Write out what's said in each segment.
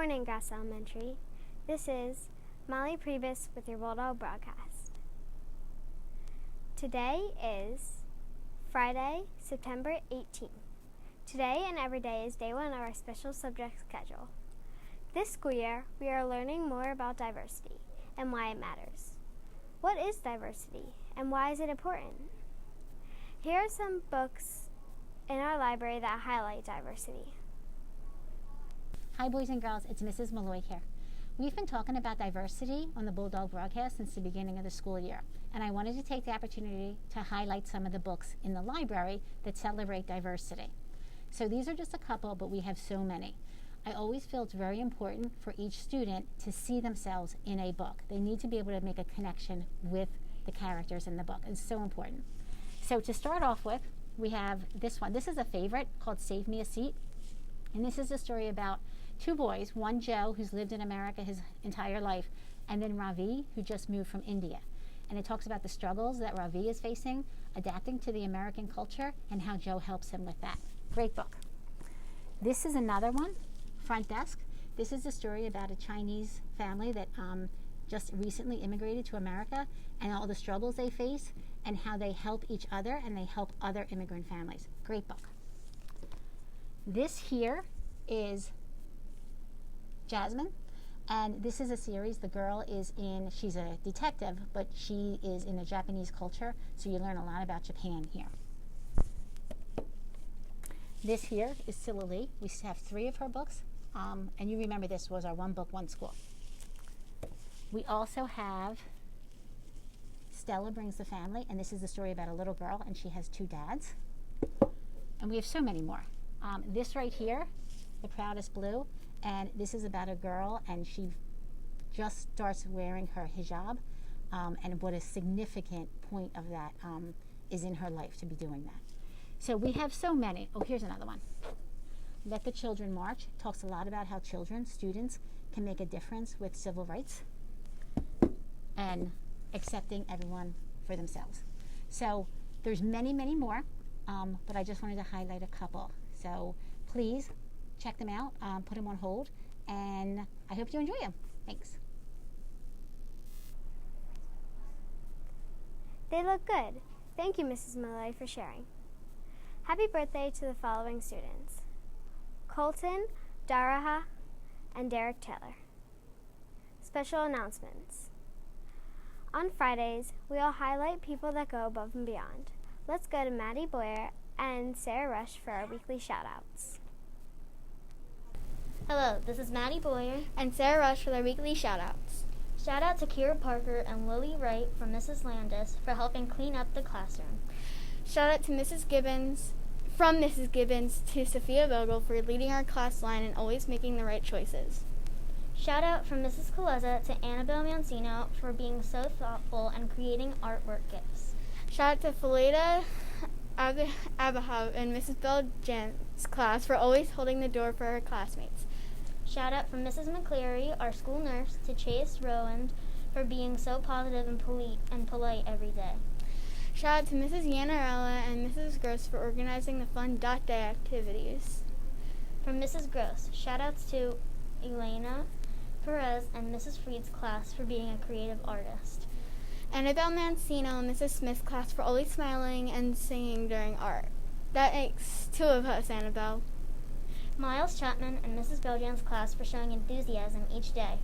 morning, Grass Elementary. This is Molly Priebus with your Bulldog broadcast. Today is Friday, September 18th. Today and every day is day one of our special subject schedule. This school year, we are learning more about diversity and why it matters. What is diversity and why is it important? Here are some books in our library that highlight diversity. Hi boys and girls, it's Mrs. Malloy here. We've been talking about diversity on the Bulldog broadcast since the beginning of the school year, and I wanted to take the opportunity to highlight some of the books in the library that celebrate diversity. So these are just a couple, but we have so many. I always feel it's very important for each student to see themselves in a book. They need to be able to make a connection with the characters in the book. It's so important. So to start off with, we have this one. This is a favorite called Save Me a Seat. And this is a story about two boys, one Joe, who's lived in America his entire life, and then Ravi, who just moved from India. And it talks about the struggles that Ravi is facing, adapting to the American culture, and how Joe helps him with that. Great book. This is another one, Front Desk. This is a story about a Chinese family that just recently immigrated to America, and all the struggles they face, and how they help each other, and they help other immigrant families. Great book. This here is Jasmine, and this is a series. The girl she's a detective, but she is in a Japanese culture, so you learn a lot about Japan here. This here is Silla Lee. We have 3 of her books, and you remember this was our One Book, One School. We also have Stella Brings the Family, and this is the story about a little girl, and she has 2 dads. And we have so many more. This right here, The Proudest Blue, and this is about a girl, and she just starts wearing her hijab, and what a significant point of that is in her life to be doing that. So we have so many. Oh, here's another one. Let the Children March. Talks a lot about how children, students, can make a difference with civil rights and accepting everyone for themselves. So there's many, many more, but I just wanted to highlight a couple. So please check them out, put them on hold, and I hope you enjoy them. Thanks. They look good. Thank you, Mrs. Malloy, for sharing. Happy birthday to the following students: Colton, Daraha, and Derek Taylor. Special announcements. On Fridays, we'll highlight people that go above and beyond. Let's go to Maddie Boyer and Sarah Rush for our weekly shoutouts. Hello, this is Maddie Boyer and Sarah Rush with our weekly shoutouts. Shout out to Kira Parker and Lily Wright from Mrs. Landis for helping clean up the classroom. Shout out to Mrs. Gibbons to Sophia Vogel for leading our class line and always making the right choices. Shout out from Mrs. Coleza to Annabelle Mancino for being so thoughtful and creating artwork gifts. Shout out to Felida Abahab and Mrs. Beljan's class for always holding the door for her classmates. Shout out from Mrs. McCleary, our school nurse, to Chase Rowand for being so positive and polite every day. Shout out to Mrs. Yanarella and Mrs. Gross for organizing the fun dot day activities. From Mrs. Gross, shout outs to Elena Perez and Mrs. Freed's class for being a creative artist. Annabelle Mancino and Mrs. Smith's class for always smiling and singing during art. That makes 2 of us, Annabelle. Miles Chapman and Mrs. Beljan's class for showing enthusiasm each day.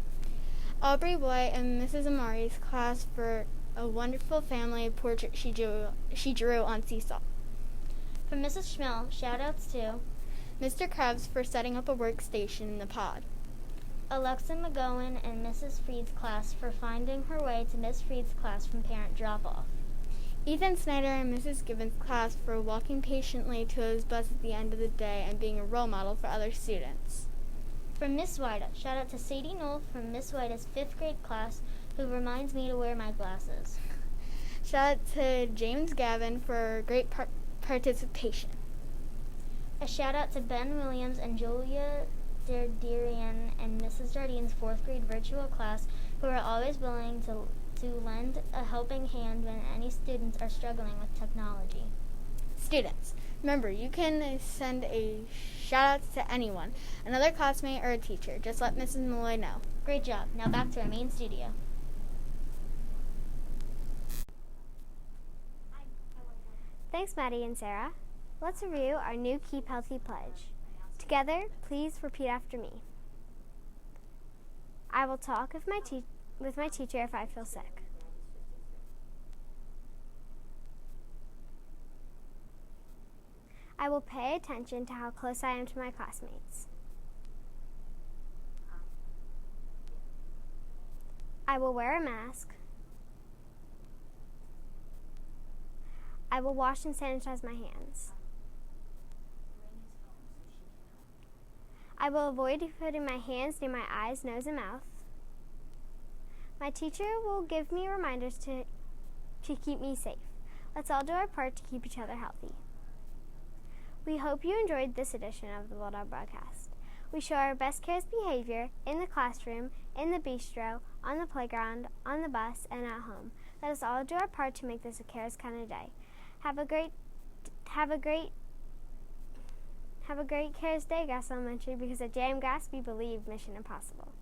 Aubrey White and Mrs. Amari's class for a wonderful family portrait she drew on Seesaw. From Mrs. Schmill, shout-outs to Mr. Krebs for setting up a workstation in the pod. Alexa McGowan and Mrs. Freed's class for finding her way to Miss Freed's class from parent drop-off. Ethan Snyder and Mrs. Gibbons' class for walking patiently to his bus at the end of the day and being a role model for other students. From Miss Wida, shout out to Sadie Knoll from Miss Wida's 5th grade class who reminds me to wear my glasses. Shout out to James Gavin for great participation. A shout out to Ben Williams and Julia Dardirian and Mrs. Jardine's 4th grade virtual class who are always willing to lend a helping hand when any students are struggling with technology. Students, Remember, you can send a shout-out to anyone, another classmate or a teacher. Just let Mrs. Malloy know. Great job. Now back to our main studio. Thanks, Maddie and Sarah. Let's review our new Keep Healthy pledge. Together, please repeat after me. I will talk with my teacher if I feel sick. I will pay attention to how close I am to my classmates. I will wear a mask. I will wash and sanitize my hands. I will avoid putting my hands near my eyes, nose, and mouth. My teacher will give me reminders to keep me safe. Let's all do our part to keep each other healthy. We hope you enjoyed this edition of the Bulldog Broadcast. We show our best cares behavior in the classroom, in the bistro, on the playground, on the bus, and at home. Let us all do our part to make this a cares kind of day. Have a great Cares Day, Grass Elementary, because at JM Grass we believe mission impossible.